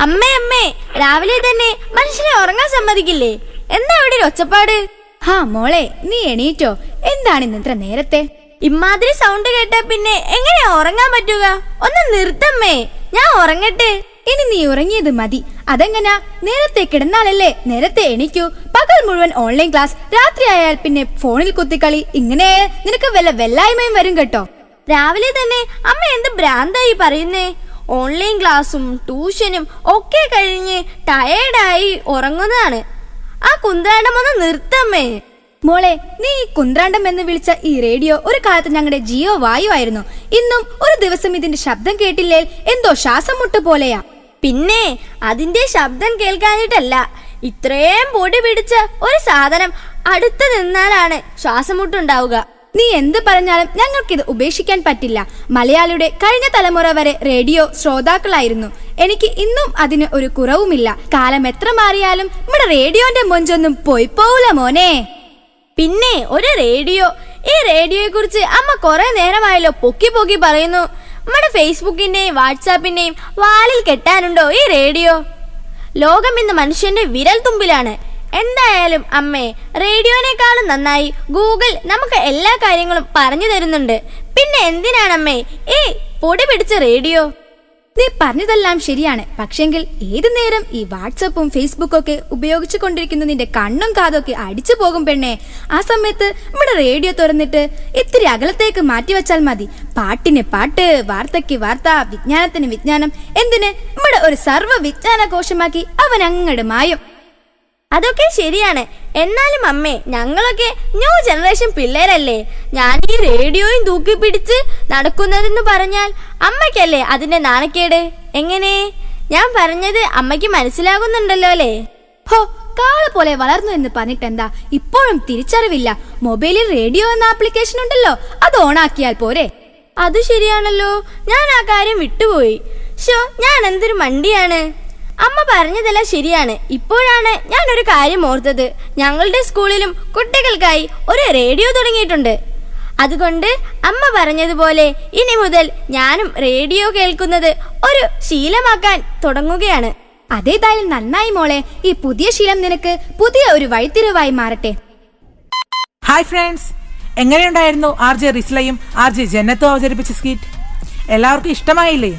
അമ്മേ അമ്മേ, രാവിലെ തന്നെ മനുഷ്യനെ ഉറങ്ങാൻ സമ്മതിക്കില്ലേ? എന്താ ഇവിടെ ഒരു ഒച്ചപ്പാട്? മോളെ, നീ എണീറ്റോ? എന്താണ് ഇന്ന് ഇത്ര നേരത്തെ? ഇമാതിരി സൗണ്ട് കേട്ടാ പിന്നെ എങ്ങനെയാ ഉറങ്ങാൻ പറ്റുക? ഒന്ന് നിർത്തമ്മേ, ഞാൻ ഉറങ്ങട്ടെ. ഇനി നീ ഉറങ്ങിയത് മതി. അതെങ്ങനാ? നേരത്തെ കിടന്നാലല്ലേ നേരത്തെ എണീക്കൂ. പകൽ മുഴുവൻ ഓൺലൈൻ ക്ലാസ്, രാത്രി ആയാൽ പിന്നെ ഫോണിൽ കുത്തിക്കളി. ഇങ്ങനെ നിനക്ക് വല്ല വെല്ലായ്മയും വരും കേട്ടോ. രാവിലെ തന്നെ അമ്മ എന്ത് ഭ്രാന്തായി പറയുന്നേ? ഓൺലൈൻ ക്ലാസ്സും ട്യൂഷനും ഒക്കെ കഴിഞ്ഞ് ടയേർഡായി ഉറങ്ങുന്നതാണ്. ആ കുന്ത്രാണ്ടം ഒന്ന് നിർത്തമ്മേ. മോളെ, നീ ഈ കുന്ത്രാണ്ടം എന്ന് വിളിച്ച ഈ റേഡിയോ ഒരു കാലത്ത് ഞങ്ങളുടെ ജിയോ വായു ആയിരുന്നു. ഇന്നും ഒരു ദിവസം ഇതിന്റെ ശബ്ദം കേട്ടില്ലേ എന്തോ ശ്വാസം മുട്ട് പോലെയാ. പിന്നെ അതിന്റെ ശബ്ദം കേൾക്കാനിട്ടല്ല, ഇത്രയും പൊടി പിടിച്ച ഒരു സാധനം അടുത്ത് നിന്നാലാണ് ശ്വാസം മുട്ടുണ്ടാവുക. നീ എന്ത് പറഞ്ഞാലും ഞങ്ങൾക്കിത് ഉപേക്ഷിക്കാൻ പറ്റില്ല. മലയാളിയുടെ കഴിഞ്ഞ തലമുറ വരെ റേഡിയോ ശ്രോതാക്കളായിരുന്നു. എനിക്ക് ഇന്നും അതിന് ഒരു കുറവുമില്ല. കാലം എത്ര മാറിയാലും നമ്മുടെ റേഡിയോന്റെ മൊഞ്ചൊന്നും പോയിപ്പോവില്ല മോനെ. പിന്നെ ഒരു റേഡിയോ, ഈ റേഡിയോയെ കുറിച്ച് അമ്മ കുറെ നേരമായല്ലോ പൊക്കി പൊക്കി പറയുന്നു. നമ്മുടെ ഫേസ്ബുക്കിന്റെയും വാട്സാപ്പിന്റെയും വാലിൽ കെട്ടാനുണ്ടോ ഈ റേഡിയോ? ലോകം ഇന്ന് മനുഷ്യന്റെ വിരൽ തുമ്പിലാണ്. എന്തായാലും അമ്മേ, റേഡിയോനേക്കാളും നന്നായി ഗൂഗിൾ നമുക്ക് എല്ലാ കാര്യങ്ങളും പറഞ്ഞു തരുന്നുണ്ട്. പിന്നെ എന്തിനാണമ്മേ ഈ പൊടി പിടിച്ച റേഡിയോ? നീ പറഞ്ഞതെല്ലാം ശരിയാണ്. പക്ഷെങ്കിൽ ഏതു നേരം ഈ വാട്സപ്പും ഫേസ്ബുക്കും ഒക്കെ ഉപയോഗിച്ചു കൊണ്ടിരിക്കുന്ന നിന്റെ കണ്ണും കാതൊക്കെ അടിച്ചു പോകും പെണ്ണെ. ആ സമയത്ത് നമ്മുടെ റേഡിയോ തുറന്നിട്ട് ഇത്തിരി അകലത്തേക്ക് മാറ്റിവെച്ചാൽ മതി. പാട്ടിന് പാട്ട്, വാർത്തയ്ക്ക് വാർത്ത, വിജ്ഞാനത്തിന് വിജ്ഞാനം, എന്തിന് നമ്മുടെ ഒരു സർവ്വ വിജ്ഞാന കോശമാക്കി അവൻ അങ്ങട് മായും. അതൊക്കെ ശരിയാണ്. എന്നാലും അമ്മേ, ഞങ്ങളൊക്കെ ന്യൂ ജനറേഷൻ പിള്ളേരല്ലേ. ഞാൻ ഈ റേഡിയോയും തൂക്കി പിടിച്ച് നടക്കുന്നതെന്ന് പറഞ്ഞാൽ അമ്മയ്ക്കല്ലേ അതിന്റെ നാണക്കേട്? എങ്ങനെ? ഞാൻ പറഞ്ഞത് അമ്മയ്ക്ക് മനസ്സിലാകുന്നുണ്ടല്ലോ അല്ലേ? ഹോ, കാള പോലെ വളർന്നു എന്ന് പറഞ്ഞിട്ടെന്താ? ഇപ്പോഴും തിരിച്ചറിവില്ല. മൊബൈലിൽ റേഡിയോ എന്ന ആപ്ലിക്കേഷൻ ഉണ്ടല്ലോ, അത് ഓണാക്കിയാൽ പോരെ? അത് ശരിയാണല്ലോ, ഞാൻ ആ കാര്യം വിട്ടുപോയി. ഞാൻ എന്തൊരു മണ്ടിയാണ്. അമ്മ പറഞ്ഞതെല്ലാം ശരിയാണ്. ഇപ്പോഴാണ് ഞാൻ ഒരു കാര്യം ഓർത്തത്. ഞങ്ങളുടെ സ്കൂളിലും കുട്ടികൾക്കായി ഒരു റേഡിയോ തുടങ്ങിയിട്ടുണ്ട്. അതുകൊണ്ട് അമ്മ പറഞ്ഞതുപോലെ ഇനി മുതൽ ഞാനും റേഡിയോ കേൾക്കുന്നത് ഒരു ശീലമാക്കാൻ തുടങ്ങുകയാണ്. അതേതായാലും നന്നായി മോളെ. ഈ പുതിയ ശീലം നിനക്ക് പുതിയ ഒരു വഴിത്തിരിവായി മാറട്ടെ. ഹായ് ഫ്രണ്ട്സ്, എങ്ങനെയുണ്ടായിരുന്നു RJ റിസ്ലയും RJ ജന്നത്തും അവതരിപ്പിച്ച സ്കിറ്റ്? എല്ലാവർക്കും ഇഷ്ടമായില്ലേ?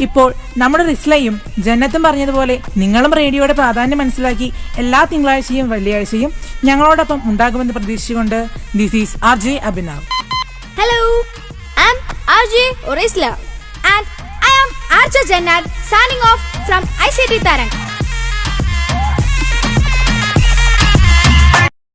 ഇപ്പോൾ നമ്മുടെ റിസ്ലയും ജന്നത്തും പറഞ്ഞതുപോലെ നിങ്ങളും റേഡിയോയുടെ പ്രാധാന്യം മനസ്സിലാക്കി എല്ലാ തിങ്കളാഴ്ചയും വെള്ളിയാഴ്ചയും ഞങ്ങളോടൊപ്പം ഉണ്ടാകുമെന്ന് പ്രതീക്ഷിച്ചുകൊണ്ട് this is RJ Abhinav. Hello, I am RJ Rizla and I am RJ Jannat signing off from ICT Tarang.